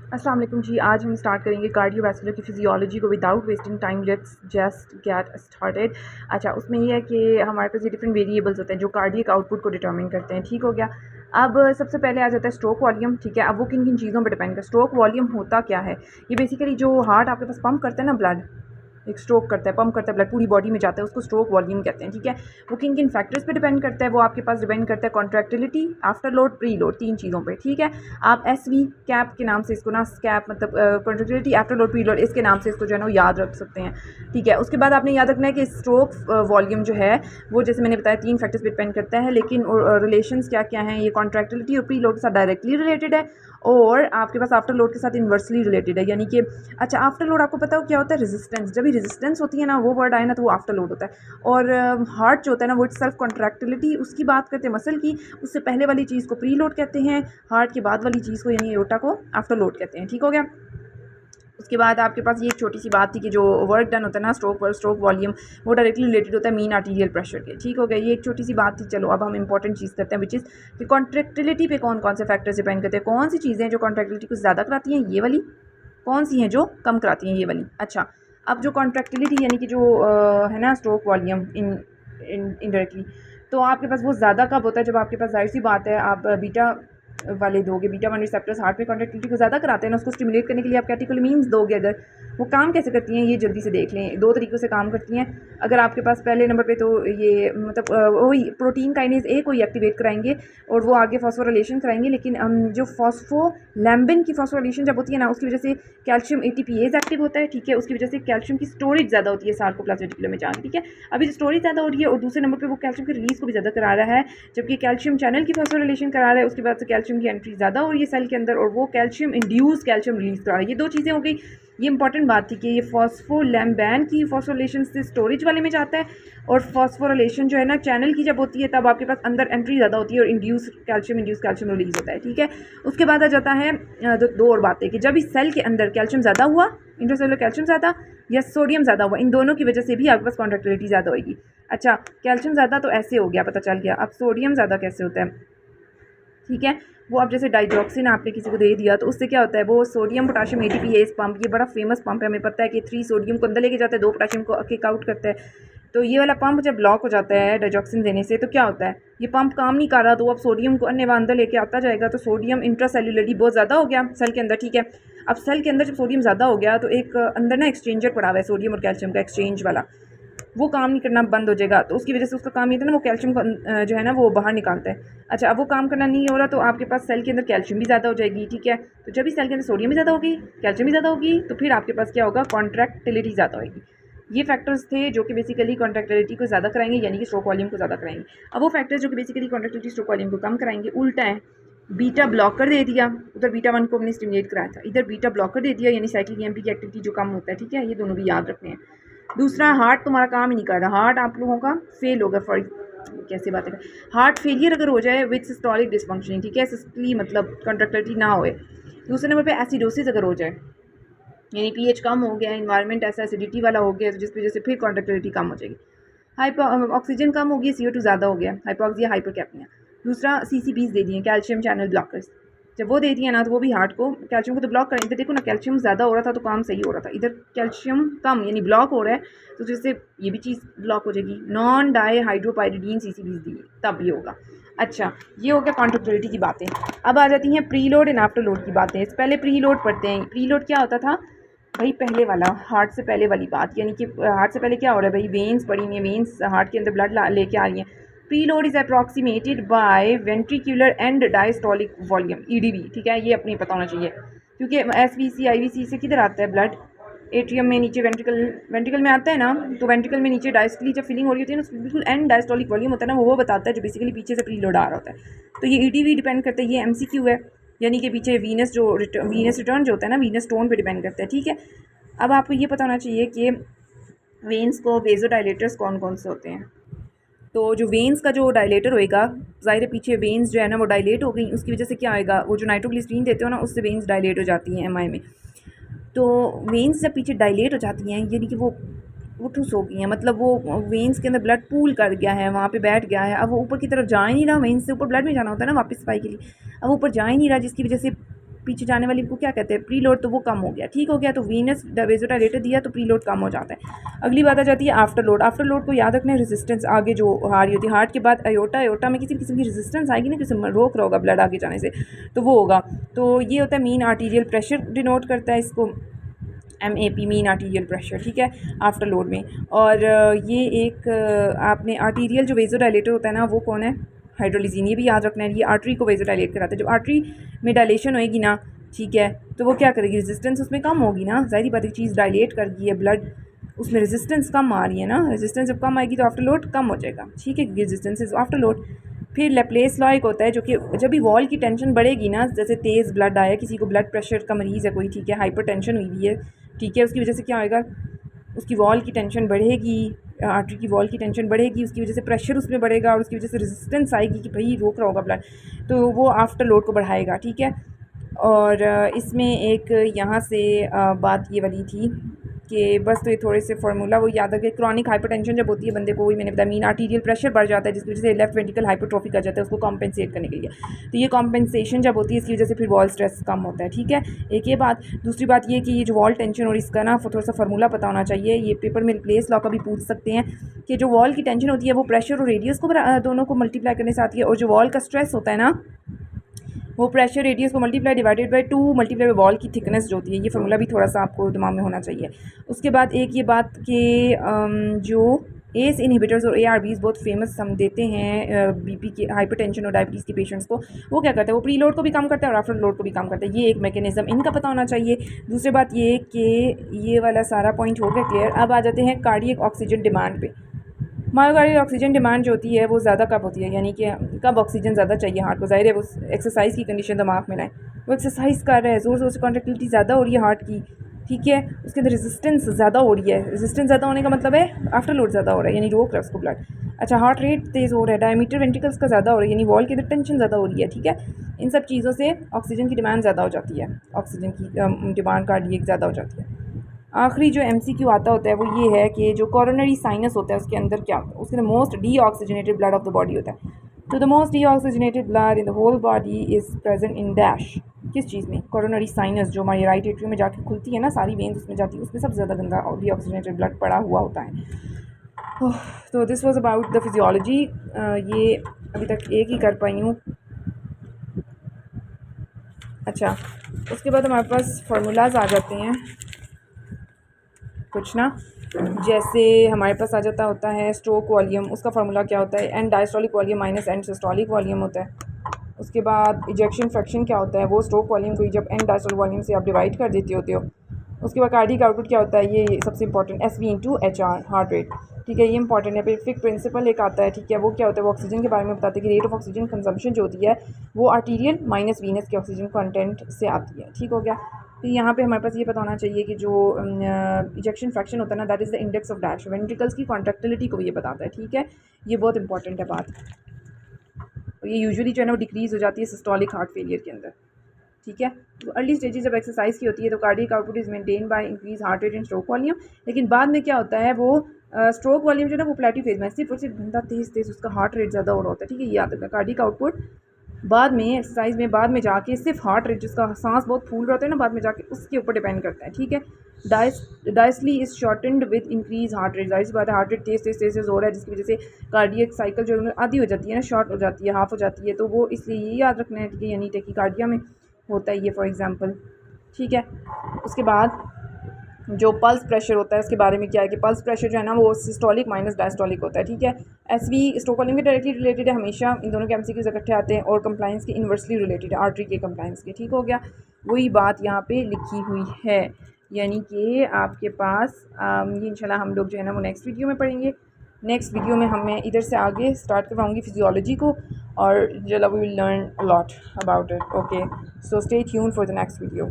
अस्सलाम वालेकुम जी। आज हम स्टार्ट करेंगे कार्डियोवैस्कुलर की फिजियोलॉजी को without wasting time. Let's just get started. अच्छा, उसमें ये है कि हमारे पास ये डिफरेंट वेरिएबल्स होते हैं जो कार्डियक आउटपुट को डिटरमिन करते हैं। ठीक हो गया। अब सबसे पहले आ जाता है स्ट्रोक वॉल्यूम। ठीक है, अब वो किन किन चीज़ों पर डिपेंड करता है। स्ट्रोक वॉल्यूम होता क्या है? ये बेसिकली जो हार्ट आपके पास पंप करता है ना ब्लड, एक स्ट्रोक करता है, पंप करता है, ब्लड पूरी बॉडी में जाता है, उसको स्ट्रोक वॉल्यूम कहते हैं। ठीक है, वो किन किन फैक्टर्स पे डिपेंड करता है? वो आपके पास डिपेंड करता है contractility, after load, pre load, 3 चीज़ों पे। ठीक है, आप एस वी कैप के नाम से इसको ना, कैप मतलब contractility, after load, pre load, इसके नाम से इसको जो है ना याद रख सकते हैं। ठीक है, उसके बाद आपने याद रखना है कि स्ट्रोक वॉल्यूम जो है वो, जैसे मैंने बताया, 3 फैक्टर्स पे डिपेंड करता है, लेकिन रिलेशंस क्या क्या हैं? ये कॉन्ट्रैक्टिलिटी और प्री लोड के साथ डायरेक्टली रिलेटेड है, और आपके पास आफ्टर लोड के साथ इन्वर्सली रिलेटेड है। यानी कि अच्छा, आफ्टर लोड आपको पता हो क्या होता है? रेजिस्टेंस। जब भी रेजिस्टेंस होती है ना, वो वर्ड आए ना, तो वो आफ्टर लोड होता है। और हार्ट जो होता है ना, वो इट सेल्फ कॉन्ट्रैक्टिलिटी उसकी बात करते हैं, मसल की। उससे पहले वाली चीज़ को प्री लोड कहते हैं, हार्ट के बाद वाली चीज़ को यानी एओर्टा को आफ्टर लोड कहते हैं। ठीक हो गया। उसके बाद आपके पास ये एक छोटी सी बात थी कि जो वर्क डन होता है ना स्ट्रोक वॉल्यूम, वो डायरेक्टली रिलेटेड होता है मीन आर्टीरियल प्रेशर के। ठीक हो गया, ये एक छोटी सी बात थी। चलो अब हम इंपॉर्टेंट चीज़ करते हैं, विच इज़ कि कॉन्ट्रैक्टिलिटी पे कौन कौन से फैक्टर्स डिपेंड करते हैं। कौन सी चीज़ें जो कॉन्ट्रैक्टिलिटी को ज़्यादा कराती हैं, ये वाली? कौन सी हैं जो कम कराती हैं, ये वाली? अच्छा, अब जो कॉन्ट्रैक्टिलिटी यानी कि जो है ना स्ट्रोक वॉल्यूम इनडायरेक्टली, तो आपके पास वो ज़्यादा कब होता है? जब आपके पास, जाहिर सी बात है, आप बीटा वाले दोगे, बीटा 1 रिसेप्टर्स हार्ट में कॉन्ट्रैक्टिलिटी को ज़्यादा कराते हैं ना, उसको स्टिमुलेट करने के लिए आप कैटेकोलमीन्स दोगे। अगर वो काम कैसे करती हैं, ये जल्दी से देख लें। 2 तरीक़ों से काम करती हैं। अगर आपके पास पहले नंबर पे तो ये मतलब वही प्रोटीन काइनेज ए को ही एक्टिवेट कराएंगे, और वो आगे फॉस्फोराइलेशन कराएंगे। लेकिन जो फॉस्फोलैम्बिन की फॉस्फोराइलेशन जब होती है ना, उसकी वजह से कैल्शियम एटीपीएज एक्टिव होता है। ठीक है, उसकी वजह से कैल्शियम की स्टोरेज ज़्यादा होती है सार्कोप्लाज्मिक रेटिकुलम में जाके। ठीक है, अभी जो स्टोरेज ज़्यादा हो रही है, और दूसरे नंबर पर वो कैल्शियम की रिलीज़ को भी ज़्यादा करा रहा है, जबकि कैल्शियम चैनल की फॉस्फोराइलेशन करा रहा है। उसके बाद से कैल्शियम की एंट्री ज़्यादा हो रही है सेल के अंदर, और वो कैल्शियम इंड्यूस कैल्शियम रिलीज़ करा रहा है। ये 2 चीज़ें हो गई। ये इंपॉर्टेंट बात थी कि ये फॉस्फोलैम्बैन की फॉस्फोरिलेशन से स्टोरेज वाले में जाता है, और फॉस्फोरिलेशन जो है ना चैनल की जब होती है, तब आपके पास अंदर एंट्री ज़्यादा होती है, और इंड्यूस कैल्शियम रिलीज होता है। ठीक है, उसके बाद आ जाता है दो और बातें कि जब इस सेल के अंदर कैल्शियम ज़्यादा हुआ, इंट्रासेलुलर कैल्शियम ज़्यादा या सोडियम ज़्यादा हुआ, इन दोनों की वजह से भी आपके पास कॉन्ट्रैक्टिलिटी ज़्यादा होगी। अच्छा, कैल्शियम ज़्यादा तो ऐसे हो गया, पता चल गया। अब सोडियम ज़्यादा कैसे होता है? ठीक है, वो आप जैसे डाइड्रोक्सिन आपने किसी को दे दिया, तो उससे क्या होता है? वो सोडियम पोटाशियम एटीपीएस पंप, ये बड़ा फेमस पंप है, हमें पता है कि 3 सोडियम को अंदर लेके जाता है, 2 पोटाशियम को किक आउट करता है। तो ये वाला पंप जब ब्लॉक हो जाता है डाइड्रोक्सिन देने से, तो क्या होता है? ये पंप काम नहीं कर रहा, तो अब सोडियम को अन्य अंदर लेके आता जाएगा, तो सोडियम इंट्रासेल्युलरली बहुत ज़्यादा हो गया सेल के अंदर। ठीक है, अब सेल के अंदर जब सोडियम ज़्यादा हो गया, तो एक अंदर ना एक्सचेंजर पड़ा हुआ है सोडियम और कैल्शियम का, एक्सचेंज वाला, वो काम नहीं करना बंद हो जाएगा। तो उसकी वजह से उसका काम ये था ना, वो कैल्शियम को जो है ना वो बाहर निकालता है। अच्छा, अब वो काम करना नहीं हो रहा, तो आपके पास सेल के अंदर कैल्शियम भी ज़्यादा हो जाएगी। ठीक है, तो जब भी सेल के अंदर सोडियम भी ज़्यादा होगी, कैल्शियम भी ज़्यादा होगी, तो फिर आपके पास क्या होगा? कॉन्ट्रैक्टिलिटी ज़्यादा होगी। ये फैक्टर्स थे जो कि बेसिकली कॉन्ट्रैक्टिलिटी को ज़्यादा कराएंगे, यानी कि स्ट्रोक वॉल्यूम को ज़्यादा कराएंगे। अब वो फैक्टर्स जो कि बेसिकली कॉन्ट्रैक्टिलिटी स्ट्रोक वॉल्यूम को कम कराएंगे, उल्टा है। बीटा ब्लॉकर दे दिया, उधर बीटा 1 को हमने स्टिमुलेट कराया था, इधर बीटा ब्लॉकर दे दिया, यानी साइक्लिक ईएमपी की एक्टिविटी जो कम होता है। ठीक है, ये दोनों भी याद रखने हैं। दूसरा, हार्ट तुम्हारा काम ही नहीं कर रहा, हार्ट आप लोगों का फेल होगा। फॉर कैसे बातें कर, हार्ट फेलियर अगर हो जाए विथ सिस्टोलिक डिसफंक्शनिंग, ठीक है, सिस्टली मतलब कॉन्ट्रैक्टिलिटी ना होए। दूसरे नंबर पे एसिडोसिस अगर हो जाए, यानी पीएच कम हो गया, इन्वायरमेंट ऐसा एसिडिटी वाला हो गया, जिसकी वजह से फिर कॉन्ट्रैक्टिलिटी कम हो जाएगी। ऑक्सीजन कम होगी, CO2 ज़्यादा हो गया, हाइपोक्सिया, हाइपरकैप्निया। दूसरा, CCBs दे दिए, कैल्शियम चैनल ब्लॉकर्स। जब वो दे दिया ना, तो वो भी हार्ट को, कैल्शियम को तो ब्लॉक करें। इधर देखो ना, कैल्शियम ज़्यादा हो रहा था तो काम सही हो रहा था, इधर कैल्शियम कम यानी ब्लॉक हो रहा है, तो जिससे ये भी चीज़ ब्लॉक हो जाएगी। नॉन डाई हाइड्रोपाइरिडीन CCBs दिए, तब ये होगा। अच्छा, ये हो गया कॉन्ट्रैक्टिलिटी की बातें। अब आ जाती हैं pre load and after load की बातें। पहले प्री लोड पढ़ते हैं। प्री लोड क्या होता था भाई? पहले वाला, हार्ट से पहले वाली बात, यानी कि हार्ट से पहले क्या हो रहा है भाई? वेन्स पड़ी हुई हैं, वेन्स हार्ट के अंदर ब्लड लेके आ रही हैं। Preload is approximated by ventricular end diastolic volume, EDV। ठीक है, ये अपनी पता होना चाहिए, क्योंकि SVC IVC से किधर आता है ब्लड? एट्रियम में नीचे, वेंट्रिकल में आता है ना, तो वेंट्रिकल में नीचे डायस्टली जब फिलिंग हो रही होती है ना, बिल्कुल एंड डायस्टोलिक वॉल्यूम होता है ना, वो बताता है, जो बेसिकली पीछे से प्री लोड आ रहा होता है। तो ये EDV डिपेंड करता है, ये MCQ है, यानी कि पीछे वीनस रिटर्न जो होता है ना, वीनस टोन पे डिपेंड करता है। ठीक है, अब आपको ये पता होना चाहिए कि वेन्स को वेज़ोडाइलेटर्स कौन कौन से होते हैं। तो जो वेन्स का जो डायलेटर होएगा, ज़ाहिर है पीछे वेन्स जो है ना वो डायलेट हो गई, उसकी वजह से क्या आएगा? वो जो नाइट्रोग्लिसरीन देते हो ना, उससे वेन्स डायलेट हो जाती हैं MI में। तो वेन्स जब पीछे डायलेट हो जाती हैं, यानी कि वो ठुस हो गई हैं, मतलब वो वेन्स के अंदर ब्लड पूल कर गया है, वहाँ पे बैठ गया है। अब वो ऊपर की तरफ जा ही नहीं रहा, वेन्स से ऊपर ब्लड में जाना होता है ना वापस सफाई के लिए, अब ऊपर जा ही नहीं रहा, जिसकी वजह से पीछे जाने वाली को क्या कहते हैं, प्री लोड, तो वो कम हो गया, ठीक हो गया। तो वीनस वेज़ोडाइलेटर दिया तो प्री लोड कम हो जाता है। अगली बात आ जाती है आफ्टर लोड। आफ्टर लोड को याद रखना है रेजिस्टेंस आगे जो हार्ट होती है, हार्ट के बाद अयोटा, अयोटा में किसी किस्म की रेजिस्टेंस आएगी ना, किसी रोक रहा होगा ब्लड आगे जाने से, तो वो होगा। तो ये होता है मीन आर्टीरियल प्रेशर डिनोट करता है इसको, MAP मीन आर्टीरियल प्रेशर, ठीक है, आफ्टर लोड में। और ये एक आपने आर्टीरियल जो वेज़ोडाइलेटर होता है ना, वो कौन है, हाइड्रोलिजीन, ये भी याद रखना है। ये आर्टरी को वेज़ोडाइलेट कराता है। जब आर्टरी में डायलेशन होएगी ना, ठीक है, तो वो क्या करेगी, रेजिस्टेंस उसमें कम होगी ना, ज़ाहिर बात है, चीज़ डायलेट कर गई है, ब्लड उसमें रेजिस्टेंस कम आ रही है ना, रेजिस्टेंस जब कम आएगी तो आफ्टर लोड कम हो जाएगा, ठीक है, रेजिस्टेंस इज आफ्टर लोड। फिर लेप्लेस लॉ एक होता है जो कि जब भी वॉल की टेंशन बढ़ेगी ना, जैसे तेज़ ब्लड आया, किसी को ब्लड प्रेशर का मरीज़ है कोई, ठीक है, हाइपर टेंशन हुई हुई है, ठीक है, उसकी वजह से क्या होएगा, उसकी वॉल की टेंशन बढ़ेगी, आर्टरी की वॉल की टेंशन बढ़ेगी, उसकी वजह से प्रेशर उसमें बढ़ेगा और उसकी वजह से रेजिस्टेंस आएगी कि भाई रोक रहा होगा ब्लड, तो वो आफ्टर लोड को बढ़ाएगा, ठीक है। और इसमें एक यहाँ से बात ये वाली थी कि बस, तो ये थोड़े से फार्मूला वो याद रखें। क्रॉनिक हाइपरटेंशन जब होती है बंदे को, वही मैंने बताया, मीन आर्टीरियल प्रेशर बढ़ जाता है जिसकी वजह से लेफ्ट वेंट्रिकल हाइपरट्रोफी कर जाता है, उसको कॉम्पेंसेट करने के लिए। तो ये कॉम्पेंसेशन जब होती है इसकी वजह से फिर वॉल स्ट्रेस कम होता है, ठीक है, एक ये बात। दूसरी बात ये कि ये जो वॉल टेंशन और इसका ना थोड़ा सा फार्मूला पता होना चाहिए, ये पेपर में लेप्लेस लॉ का भी पूछ सकते हैं कि जो वॉल की टेंशन होती है वो प्रेशर और रेडियस को दोनों को मल्टीप्लाई करने से आती है, और जो वॉल का स्ट्रेस होता है ना, वो प्रेशर रेडियस को multiply divided by 2 multiply by wall की थिकनेस जो होती है। ये फार्मूला भी थोड़ा सा आपको दिमाग में होना चाहिए। उसके बाद एक ये बात कि जो एस इनहिबिटर्स और ARBs बहुत फेमस हम देते हैं BP के, हाइपरटेंशन और डायबिटीज़ के पेशेंट्स को, वो क्या करता है, वो प्री लोड को भी कम करता है और आफ्टर लोड को भी कम करता है। ये एक मैकेनिज्म इनका पता होना चाहिए। दूसरी बात ये कि ये वाला सारा पॉइंट हो गया क्लियर। अब आ जाते हैं कार्डियक ऑक्सीजन डिमांड पे। मायोकार्डियल ऑक्सीजन डिमांड जो होती है वो ज़्यादा कब होती है, यानी कि कब ऑक्सीजन ज़्यादा चाहिए हार्ट को, ज़ाहिर है वो एक्सरसाइज की कंडीशन दिमाग में लाएं, वो एक्सरसाइज कर रहा है, ज़ोर ज़ोर से कॉन्ट्रैक्टिलिटी ज़्यादा हो रही है हार्ट की, ठीक है, उसके अंदर रेजिस्टेंस ज़्यादा हो रही है, रेजिस्टेंस ज़्यादा होने का मतलब है आफ्टर लोड ज़्यादा हो रहा है, यानी रोक रहा है उसको ब्लड। अच्छा, हार्ट रेट तेज़ हो रहा है, डायमीटर वेंट्रिकल्स का ज़्यादा हो रहा है, यानी वॉल के अंदर टेंशन ज़्यादा हो रही है, ठीक है। इन सब चीज़ों से ऑक्सीजन की डिमांड ज़्यादा हो जाती है, ऑक्सीजन की डिमांड कार्डियक ज़्यादा हो जाती है। आखिरी जो MCQ आता होता है वो ये है कि जो कोरोनरी साइनस होता है उसके अंदर क्या होता है, उसके अंदर most deoxygenated blood of the body होता है। तो the most deoxygenated blood in the whole body is present in dash, किस चीज़ में, कोरोनरी साइनस, जो हमारी राइट एट्रियम में जाके खुलती है ना, सारी वेन्स उसमें जाती है, उसमें सबसे ज़्यादा गंदा डीऑक्सीजनेटेड ब्लड पड़ा हुआ होता है। तो this was about the physiology. ये अभी तक एक ही कर पाई हूँ। अच्छा, उसके बाद हमारे पास फार्मूलाज आ जाते हैं कुछ ना, जैसे हमारे पास आ जाता होता है स्ट्रोक वॉल्यूम, उसका फार्मूला क्या होता है, and diastolic volume minus and systolic volume होता है। उसके बाद इजेक्शन फ्रैक्शन क्या होता है, वो स्ट्रोक वॉल्यूम को जब एंड डायस्टोलिक वॉल्यूम से आप डिवाइड कर देते होते हो। उसके बाद कार्डियक आउटपुट क्या होता है, ये सबसे इंपॉर्टेंट, SV/HR हार्ट रेट, ठीक है, ये इंपॉर्टेंट है। फिर फिक प्रिंसिपल एक आता है, ठीक है, वो क्या होता है, वो ऑक्सीजन के बारे में बताते हैं कि रेट ऑफ ऑक्सीजन कंजम्पशन जो होती है वो आर्टीरियल माइनस वीनस के ऑक्सीजन कंटेंट से आती है, ठीक हो गया। फिर यहाँ पे हमारे पास ये पता होना चाहिए कि जो इजेक्शन फ्रैक्शन होता है ना, that is the index of dash, ventricles की कॉन्ट्रैक्टिलिटी को भी ये बताता है, ठीक है, ये बहुत इंपॉर्टेंट है बात। और ये यूजुअली जो है ना वो डिक्रीज़ हो जाती है सिस्टोलिक हार्ट फेलियर के अंदर, ठीक है। तो अर्ली स्टेजेस जब एक्सरसाइज की होती है तो cardiac output is maintain by increase heart rate and stroke volume, लेकिन बाद में क्या होता है, वो स्ट्रोक वॉल्यूम जो है ना वो प्लेटिव फेज में सिर्फ और सिर्फ बंदा तेज़ तेज़ उसका हार्ट रेट ज़्यादा हो रहा होता है, ठीक है, ये याद रखना। कार्डियक आउटपुट बाद में एक्सरसाइज में बाद में जाके सिर्फ हार्ट रेट, जिसका सांस बहुत फूल रहा होता है ना, बाद में जाके उसके ऊपर डिपेंड करता है, ठीक है। Diastole is shortened with increase heart rate, जाहिर सी बात है हार्ट रेट तेज़ तेज़ तेज़ तेज़ हो रहा है जिसकी वजह से कार्डियक साइकिल जो आधी हो जाती है ना, शॉर्ट हो जाती है, हाफ हो जाती है, तो वो इसलिए ये याद रखना है, ठीक है, यानी टेकीकार्डिया में होता है ये फॉर एग्जांपल, ठीक है। उसके बाद जो पल्स प्रेशर होता है उसके बारे में क्या है कि पल्स प्रेशर जो है ना वो सिस्टोलिक माइनस डायस्टोलिक होता है, ठीक है। SV स्ट्रोक वॉल्यूम के डायरेक्टली रिलेटेड है, हमेशा इन दोनों के MCQs इकट्ठे आते हैं, और कंप्लाइंस के इन्वर्सली रिलेटेड है, आर्टरी के कंप्लाइंस के, ठीक हो गया। वही बात यहाँ पे लिखी हुई है, यानी कि आपके पास ये इंशाल्लाह हम लोग जो है ना वो नेक्स्ट वीडियो में पढ़ेंगे। नेक्स्ट वीडियो में मैं इधर से आगे स्टार्ट करवाऊँगी फिजियोलॉजी को, और इंशाल्लाह we will learn a lot about it. Okay, so stay tune for the next video.